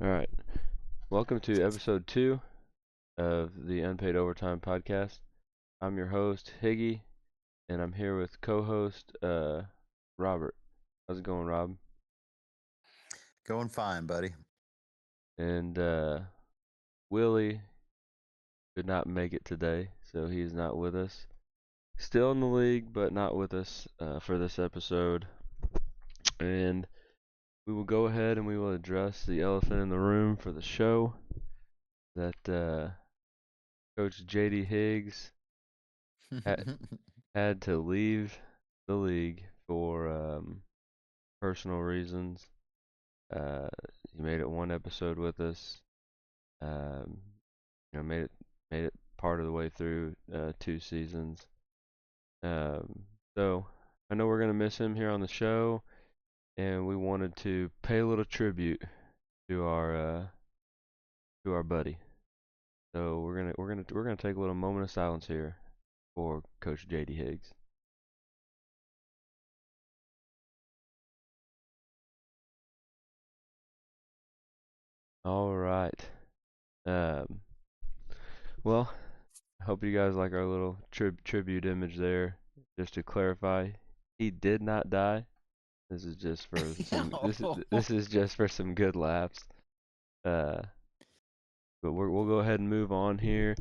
All right. Welcome to episode 2 of the Unpaid Overtime podcast. I'm your host, Higgy, and I'm here with co-host Robert. How's it going, Rob? Going fine, buddy. And Willie could not make it today, so he's not with us. Still in the league, but not with us for this episode. And we will go ahead and we will address the elephant in the room for the show that Coach JD Higgs had, had to leave the league for personal reasons. Uh, he made it one episode with us. Um, made it part of the way through 2 seasons. Um, so I know we're gonna miss him here on the show, and we wanted to pay a little tribute to our buddy. So we're gonna take a little moment of silence here for Coach JD Higgs. All right. Um, well, I hope you guys like our little tribute image there. Just to clarify, he did not die. This is just for some. This is just for some good laughs. Uh, but we'll go ahead and move on here,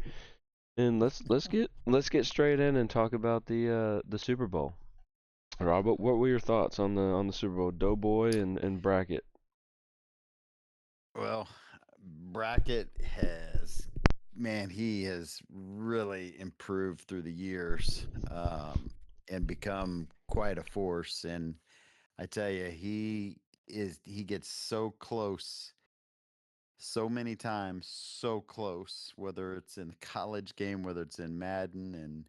and let's get straight in and talk about the Super Bowl. Robert, what were your thoughts on the Super Bowl? Doughboy and bracket. Well, Brackett he has really improved through the years and become quite a force. And I tell you, he gets so close, so many times, so close, whether it's in the college game, whether it's in Madden. And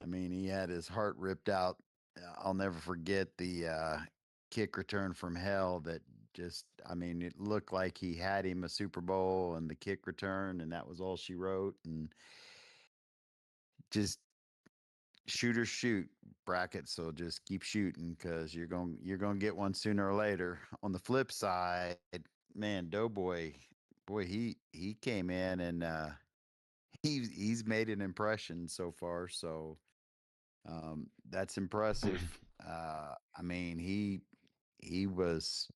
I mean, he had his heart ripped out. I'll never forget the kick return from hell that I mean, it looked like he had him a Super Bowl and the kick return, and that was all she wrote. And just shoot or shoot bracket. So just keep shooting because you're going to get one sooner or later. On the flip side, man, Doughboy, boy, he came in and he's made an impression so far. So that's impressive. I mean, he was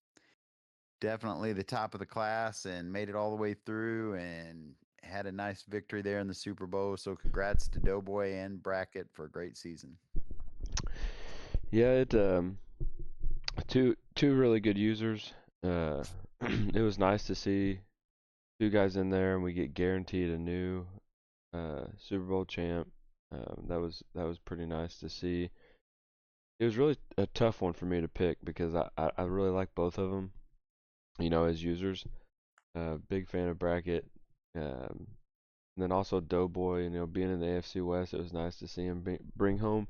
definitely the top of the class and made it all the way through and had a nice victory there in the Super Bowl. So congrats to Doughboy and Brackett for a great season. Yeah, it two really good users. It was nice to see two guys in there, and we get guaranteed a new Super Bowl champ. That was pretty nice to see. It was really a tough one for me to pick because I really like both of them. As users, big fan of Bracket. And then also Doughboy. Being in the AFC West, it was nice to see him bring home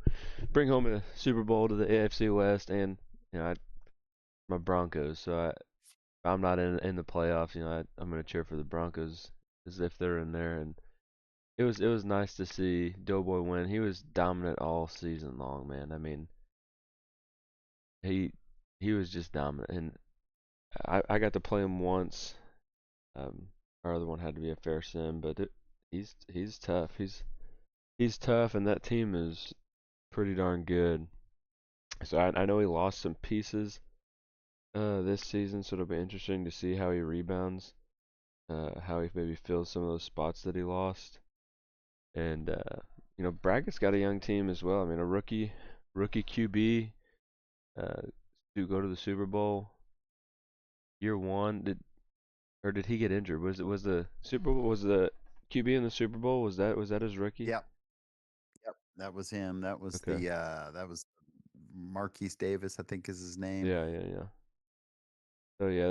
a Super Bowl to the AFC West, and my Broncos. So if I'm not in the playoffs, I'm gonna cheer for the Broncos as if they're in there. And it was nice to see Doughboy win. He was dominant all season long, man. I mean, he he was just dominant, and I got to play him once. Um, our other one had to be a fair sim, but he's tough. He's tough, and that team is pretty darn good. So I know he lost some pieces this season, so it'll be interesting to see how he rebounds, how he maybe fills some of those spots that he lost. And Brackett's got a young team as well. I mean, a rookie QB uh, to go to the Super Bowl year one. Did he get injured? Was the Super Bowl was the QB in the Super Bowl? Was that his rookie? Yep, yep, that was him. Okay. That was Marquise Davis, I think is his name. Yeah, yeah, yeah. So yeah,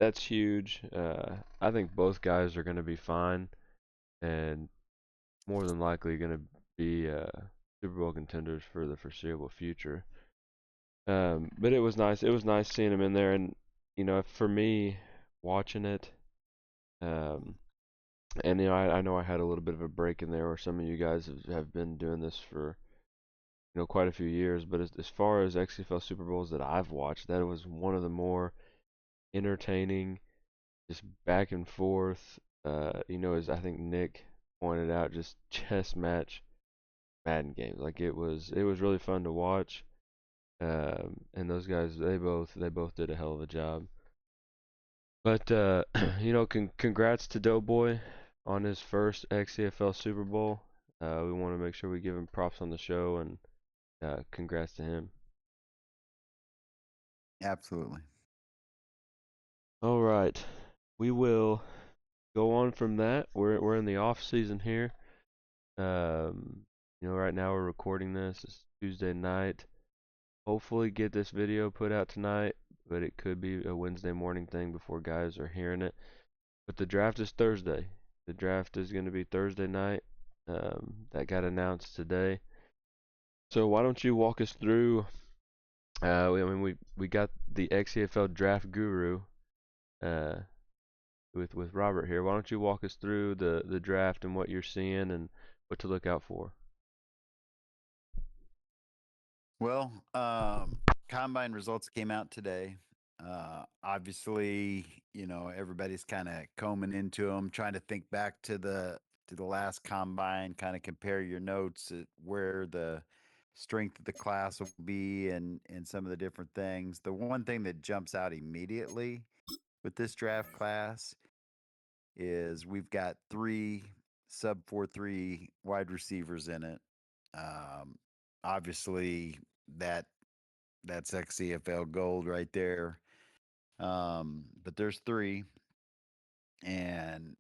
that's huge. I think both guys are going to be fine and more than likely going to be Super Bowl contenders for the foreseeable future. But it was nice. It was nice seeing him in there, and for me, watching it, um, and I know I had a little bit of a break in there, where some of you guys have been doing this for quite a few years. But as far as XCFL Super Bowls that I've watched, that was one of the more entertaining just back and forth. As I think Nick pointed out, just chess match Madden games. Like it was really fun to watch. And those guys, they both did a hell of a job. But congrats to Doughboy on his first XCFL Super Bowl. We want to make sure we give him props on the show, and congrats to him. Absolutely. All right, we will go on from that. We're in the off season here. Right now we're recording this. It's Tuesday night. Hopefully get this video put out tonight, but it could be a Wednesday morning thing before guys are hearing it. But the draft is Thursday. The draft is going to be Thursday night. That got announced today. So why don't you walk us through? We got the XCFL draft guru uh, with Robert here. Why don't you walk us through the draft and what you're seeing and what to look out for? Well, combine results came out today. Obviously, everybody's kind of combing into them, trying to think back to the last combine, kind of compare your notes at where the strength of the class will be and some of the different things. The one thing that jumps out immediately with this draft class is we've got three sub 4.3 wide receivers in it. Um, Obviously, that that's XCFL gold right there. But there's three, and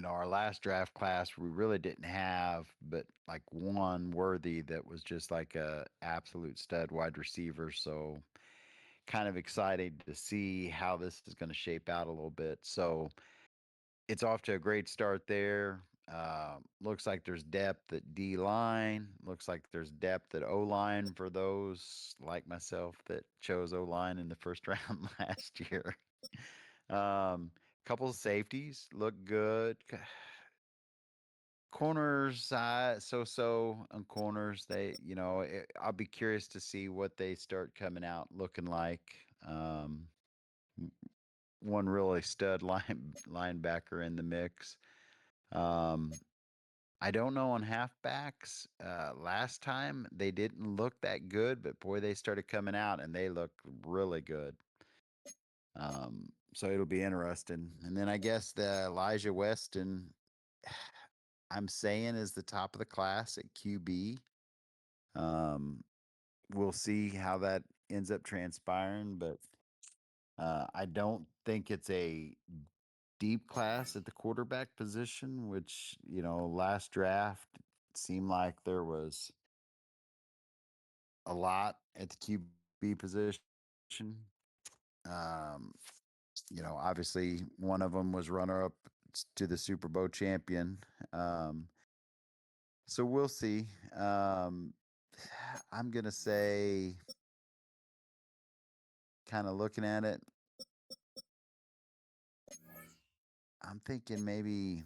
our last draft class we really didn't have, but like one worthy that was just like a absolute stud wide receiver. So kind of excited to see how this is going to shape out a little bit. So it's off to a great start there. Looks like there's depth at D line. Looks like there's depth at O line for those like myself that chose O line in the first round last year. Couple of safeties look good. Corners, so on corners. I'll be curious to see what they start coming out looking like. Um, One really stud linebacker in the mix. Um, I don't know on halfbacks. Last time they didn't look that good, but boy, they started coming out and they look really good. So it'll be interesting. And then I guess the Elijah Weston, I'm saying, is the top of the class at QB. Um, we'll see how that ends up transpiring, but I don't think it's a deep class at the quarterback position, which, last draft seemed like there was a lot at the QB position. Um, Obviously one of them was runner up to the Super Bowl champion. Um, so we'll see. I'm going to say, kind of looking at it, I'm thinking maybe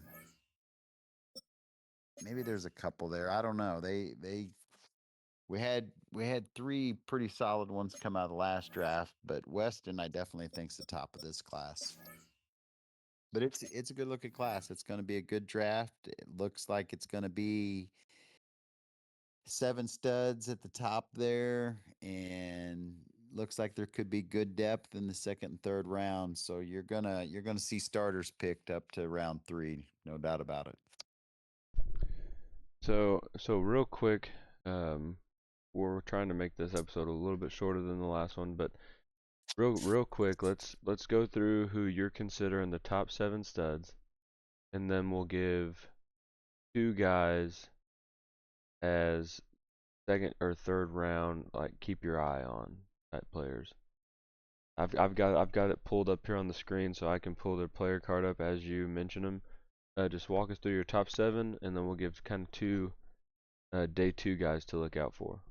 there's a couple there. I don't know. We had three pretty solid ones come out of the last draft, but Weston I definitely think's the top of this class. But it's a good looking class. It's going to be a good draft. It looks like it's going to be seven studs at the top there, and looks like there could be good depth in the second and third round. So you're gonna see starters picked up to round three, no doubt about it. So real quick, we're trying to make this episode a little bit shorter than the last one, but real quick, let's go through who you're considering the top seven studs, and then we'll give two guys as second or third round, like keep your eye on type players. I've got it pulled up here on the screen so I can pull their player card up as you mention them. Just walk us through your top seven, and then we'll give kind of two day two guys to look out for.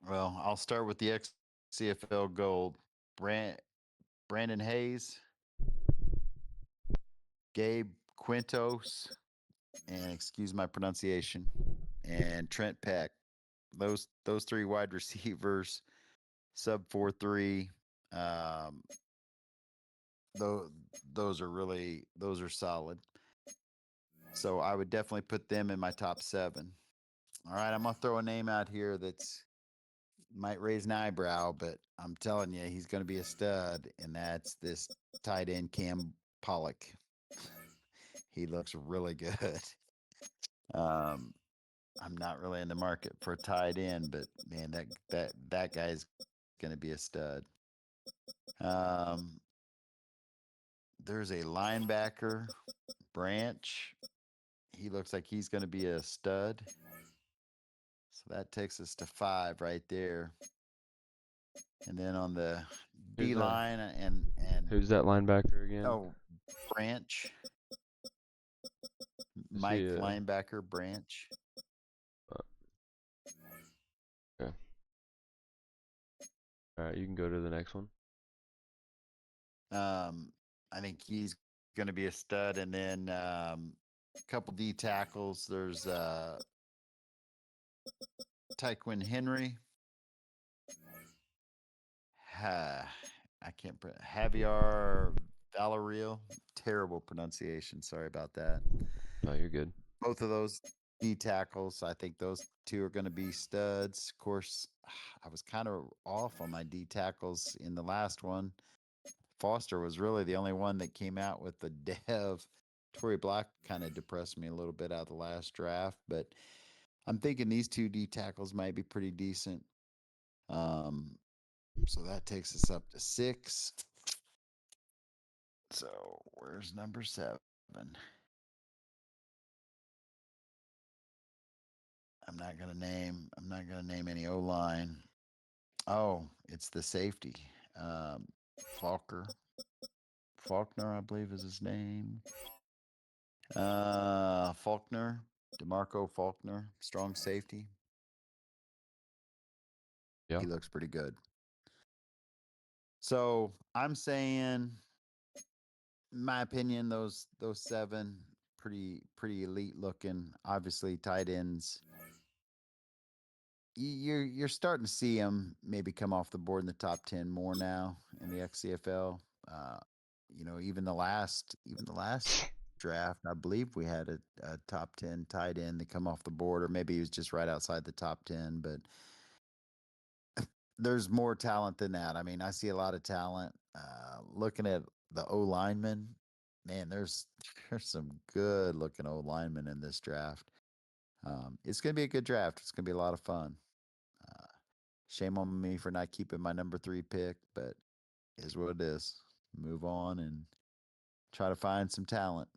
Well, I'll start with the XCFL Gold. Brandon Hayes, Gabe Quintos, and excuse my pronunciation, and Trent Peck. Those three wide receivers, sub 4.3. Um, though those are solid. So I would definitely put them in my top 7. All right, I'm gonna throw a name out here that's might raise an eyebrow, but I'm telling you, he's gonna be a stud, and that's this tight end Cam Pollock. He looks really good. Um, I'm not really in the market for a tight end, but man, that guy's gonna be a stud. Um, there's a linebacker, Branch. He looks like he's going to be a stud. So that takes us to 5 right there. And then on the Who's D that? line and Who's that linebacker again? oh, Branch, I see Mike linebacker Branch. uh, okay. All right, you can go to the next one. I think he's going to be a stud. And then a couple D tackles. There's Tyquin Henry. I can't. Javier Valerio. Terrible pronunciation. Sorry about that. No, you're good. Both of those D tackles, I think those two are going to be studs. Of course, I was kind of off on my D tackles in the last one. Foster was really the only one that came out with the dev. Torrey Black kind of depressed me a little bit out of the last draft, but I'm thinking these two D tackles might be pretty decent. Um, so that takes us up to 6. So where's number 7? I'm not gonna name any O line. Oh, it's the safety. Um, Falker. Faulkner, I believe is his name. Faulkner. DeMarco Faulkner, strong safety. Yeah. He looks pretty good. So I'm saying, in my opinion, those 7 pretty elite looking. Obviously, tight ends. You're starting to see them maybe come off the board in the top 10 more now in the XCFL. Uh, even the last draft, I believe we had a top 10 tight end that come off the board, or maybe he was just right outside the top 10. But there's more talent than that. I mean, I see a lot of talent. Looking at the O linemen, man, there's some good looking O linemen in this draft. It's going to be a good draft. It's going to be a lot of fun. Uh, Shame on me for not keeping my number 3 pick, but is what it is. Move on and try to find some talent.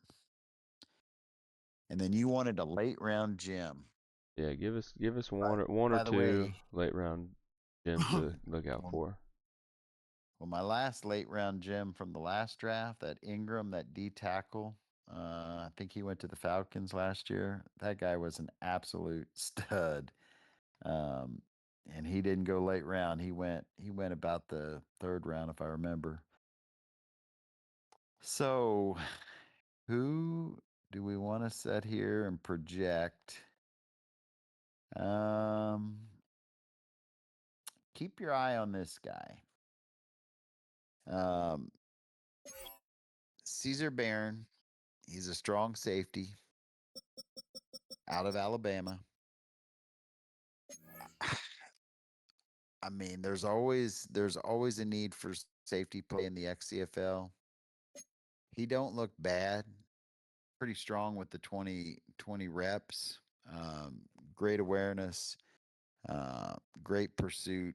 And then you wanted a late round gem. Yeah, give us By, one or by the two way, late round gems well, to look out for. my last late round gem from the last draft, that Ingram, that D tackle, I think he went to the Falcons last year. That guy was an absolute stud. Um, and he didn't go late round. He went about the 3rd round, if I remember. So, who do we want to set here and project? Um, Keep your eye on this guy. Um, Caesar Barron. He's a strong safety out of Alabama. I mean, there's always a need for safety play in the XCFL. He don't look bad. Pretty strong with the 20 reps. Um, Great awareness. Great pursuit.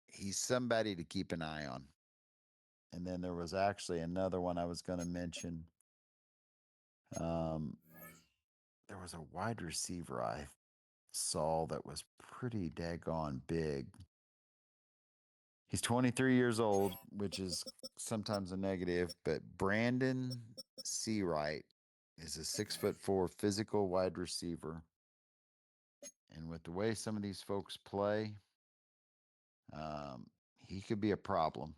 He's somebody to keep an eye on. And then there was actually another one I was going to mention. Um, there was a wide receiver I saw that was pretty daggone big. He's 23 years old, which is sometimes a negative, but Brandon Seawright is a 6'4" physical wide receiver. And with the way some of these folks play, um, he could be a problem.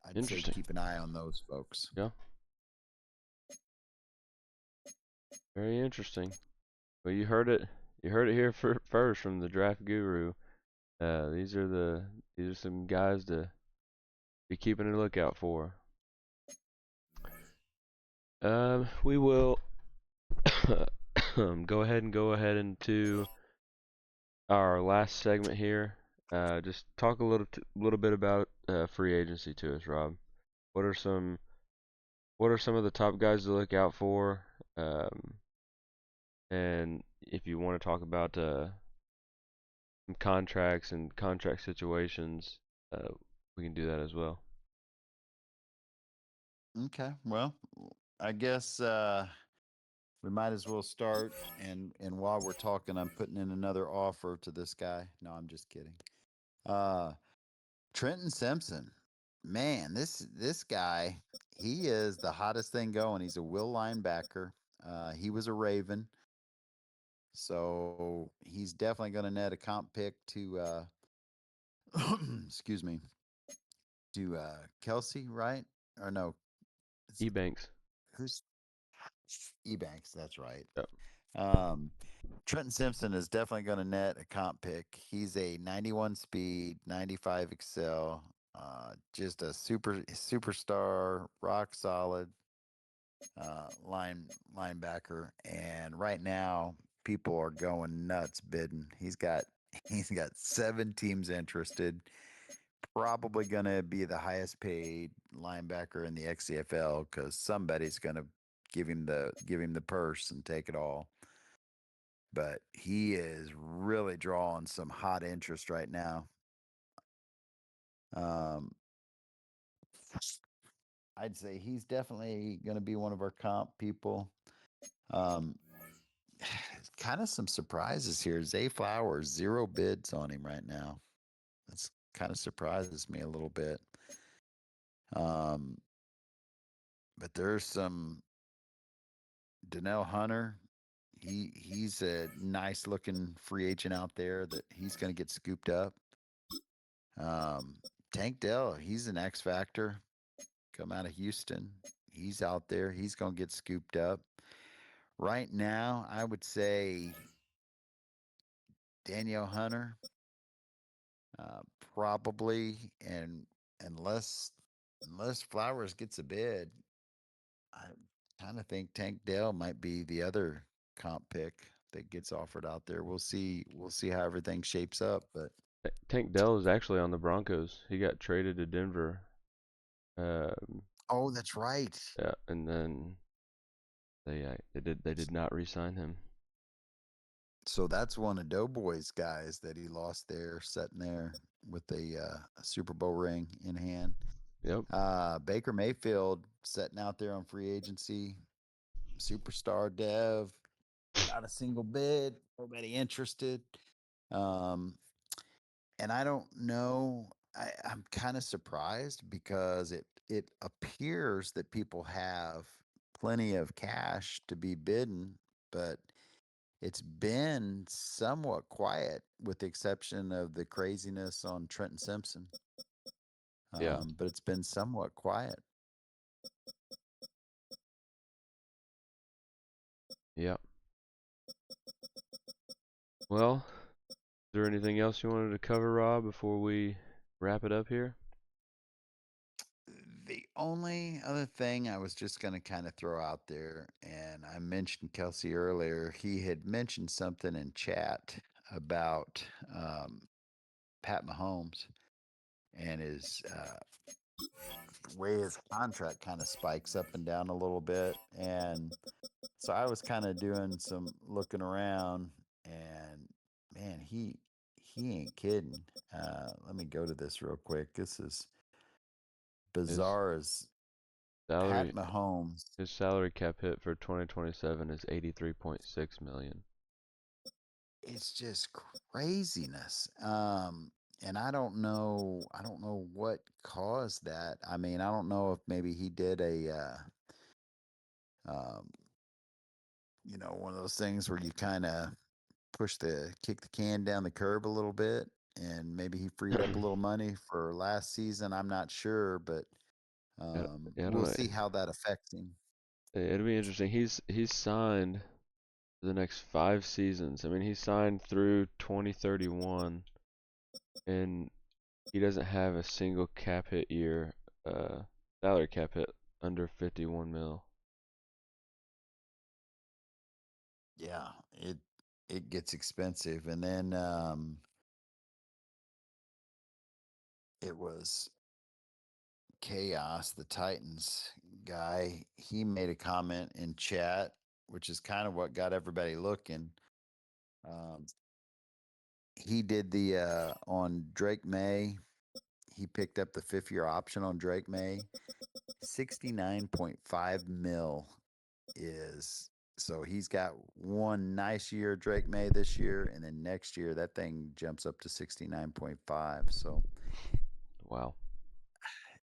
I'd say Interesting. keep an eye on those folks. Yeah, very interesting. Well, you heard it. You heard it here first from the draft guru. These are some guys to be keeping a lookout for. We will go ahead into our last segment here. Just talk a little bit about free agency to us, Rob. What are some what are some of the top guys to look out for? Um, and if you want to talk about some contracts and contract situations, uh, we can do that as well. Okay. Well, I guess we might as well start. And while we're talking, I'm putting in another offer to this guy. No, I'm just kidding. Uh, Trenton Simpson. Man, this guy, he is the hottest thing going. He's a will linebacker. He was a Raven, so he's definitely going to net a comp pick to excuse me, to Kelsey, right? Or no, it's, Ebanks. who's Ebanks? That's right. Yep. Um, Trenton Simpson is definitely going to net a comp pick. He's a 91 speed, 95 excel, just a superstar, rock solid linebacker. And right now, people are going nuts bidding. He's got 7 teams interested. Probably going to be the highest paid linebacker in the XCFL because somebody's going to give him the purse and take it all. But he is really drawing some hot interest right now. Um, I'd say he's definitely going to be one of our comp people. Um, kind of some surprises here. Zay Flowers, 0 bids on him right now. That's kind of surprises me a little bit. Um, but there's some Donnell Hunter. He's a nice looking free agent out there that he's going to get scooped up. Um, Tank Dell, he's an X factor. Come out of Houston. He's out there. He's going to get scooped up. Right now, I would say Danielle Hunter, uh, probably, and unless unless Flowers gets a bid, I kind of think Tank Dell might be the other comp pick that gets offered out there. We'll see. We'll see how everything shapes up. But Tank Dell is actually on the Broncos. He got traded to Denver. Um, oh, that's right. yeah, and then they did not re-sign him. So that's one of Doughboy's guys that he lost there, sitting there with a Super Bowl ring in hand. Yep. Baker Mayfield sitting out there on free agency, superstar dev, not a single bid, nobody interested. Um, and I don't know. I'm kind of surprised because it appears that people have plenty of cash to be bidding, but it's been somewhat quiet with the exception of the craziness on Trenton Simpson. Yeah. But it's been somewhat quiet. Yep. Well, is there anything else you wanted to cover, Rob, before we wrap it up here? The only other thing I was just going to kind of throw out there, and I mentioned Kelsey earlier, he had mentioned something in chat about Pat Mahomes and his way his contract kind of spikes up and down a little bit. And so I was kind of doing some looking around, and man, he ain't kidding. Let me go to this real quick. This is His bizarre as Pat salary Mahomes. his salary cap hit for 2027 is 83.6 million. It's just craziness. And I don't know what caused that. I mean, I don't know if maybe he did um, one of those things where you kind of kick the can down the curb a little bit, and maybe he freed up a little money for last season. I'm not sure, but Yeah, yeah, I don't we'll know. see how that affects him. It'll be interesting. He's signed for the next 5 seasons. I mean, he signed through 2031. and he doesn't have a single cap hit year, uh, salary cap hit under 51 mil. Yeah, it gets expensive. And then it was Chaos, the Titans guy. He made a comment in chat, which is kind of what got everybody looking. Um, he did the on Drake May. He picked up the 5th year option on Drake May. 69.5 mil is so he's got one nice year, Drake May, this year, and then next year that thing jumps up to 69.5. So Wow.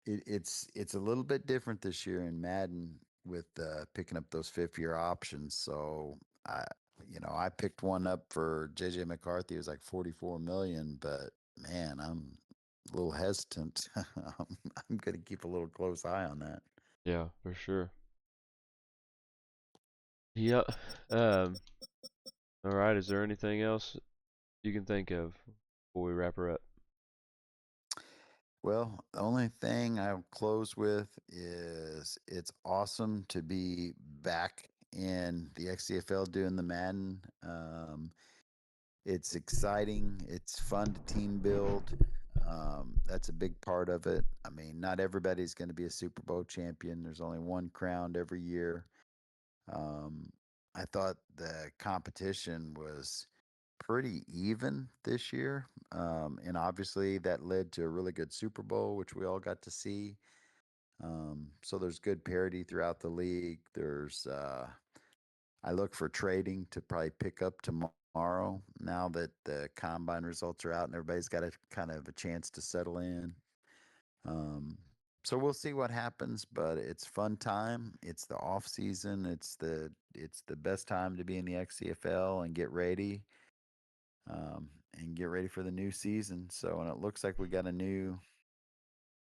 it's a little bit different this year in Madden with picking up those 5th year options. So I I picked one up for JJ McCarthy. It was like 44 million, but man, I'm a little hesitant. I'm going to keep a little close eye on that. Yeah, for sure. Yeah. Um. All right. Is there anything else you can think of before we wrap her up? Well, the only thing I'll close with is it's awesome to be back in the XCFL doing the Madden. It's exciting. It's fun to team build. That's a big part of it. I mean, not everybody's going to be a Super Bowl champion. There's only one crowned every year. Um, I thought the competition was pretty even this year. And obviously, that led to a really good Super Bowl, which we all got to see. So there's good parity throughout the league. I look for trading to probably pick up tomorrow now that the combine results are out and everybody's got a kind of a chance to settle in. Um, so we'll see what happens, but it's fun time. It's the off season. It's the best time to be in the XCFL and get ready for the new season. So, and it looks like we got a new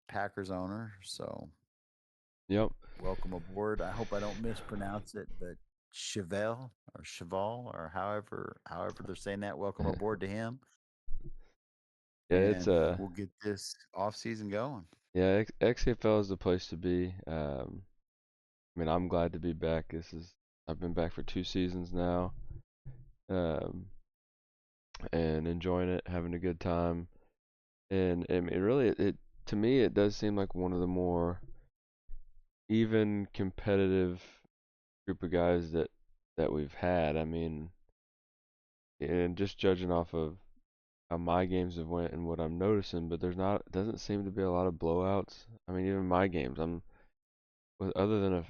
Packers owner. So, Yep. welcome aboard. I hope I don't mispronounce it, but Cheval or however they're saying that. Welcome aboard to him, Yeah, it's and we'll get this off season going. yeah, XFL is the place to be. I mean, I'm glad to be back. I've been back for 2 seasons now, um, and enjoying it, having a good time. And it really, to me, it does seem like one of the more even competitive group of guys that we've had. I mean, and just judging off of how my games have went and what I'm noticing, but doesn't seem to be a lot of blowouts. I mean, even my games, other than a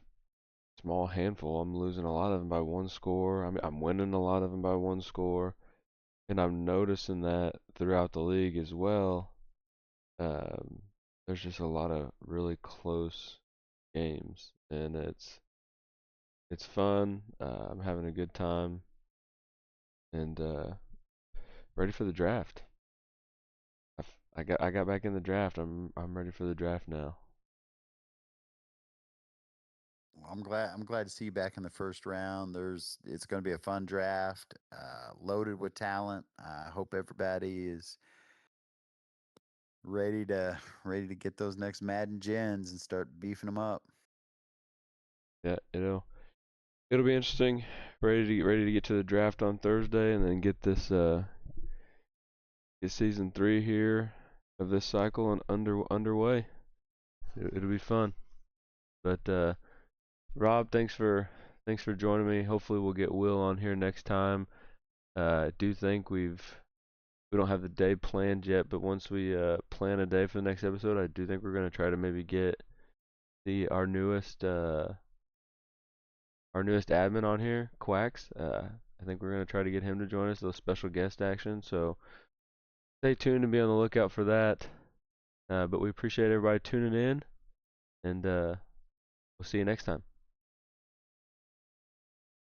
small handful, I'm losing a lot of them by one score. I mean, I'm winning a lot of them by one score, and I'm noticing that throughout the league as well. Um, there's just a lot of really close games, and it's fun. I'm having a good time, and ready for the draft. I got back in the draft. I'm ready for the draft now. Well, I'm glad to see you back in the first round. It's going to be a fun draft, loaded with talent. I hope everybody is ready to get those next Madden gens and start beefing them up. Yeah, it'll be interesting. Ready to get to the draft on Thursday, and then get season 3 here of this cycle and underway. It'll be fun. But Rob, thanks for joining me. Hopefully we'll get Will on here next time. I do think we don't have the day planned yet, but once we plan a day for the next episode, I do think we're gonna try to maybe get the our newest admin on here, Quacks. I think we're gonna try to get him to join us, a special guest action. So stay tuned and be on the lookout for that. But we appreciate everybody tuning in, and we'll see you next time.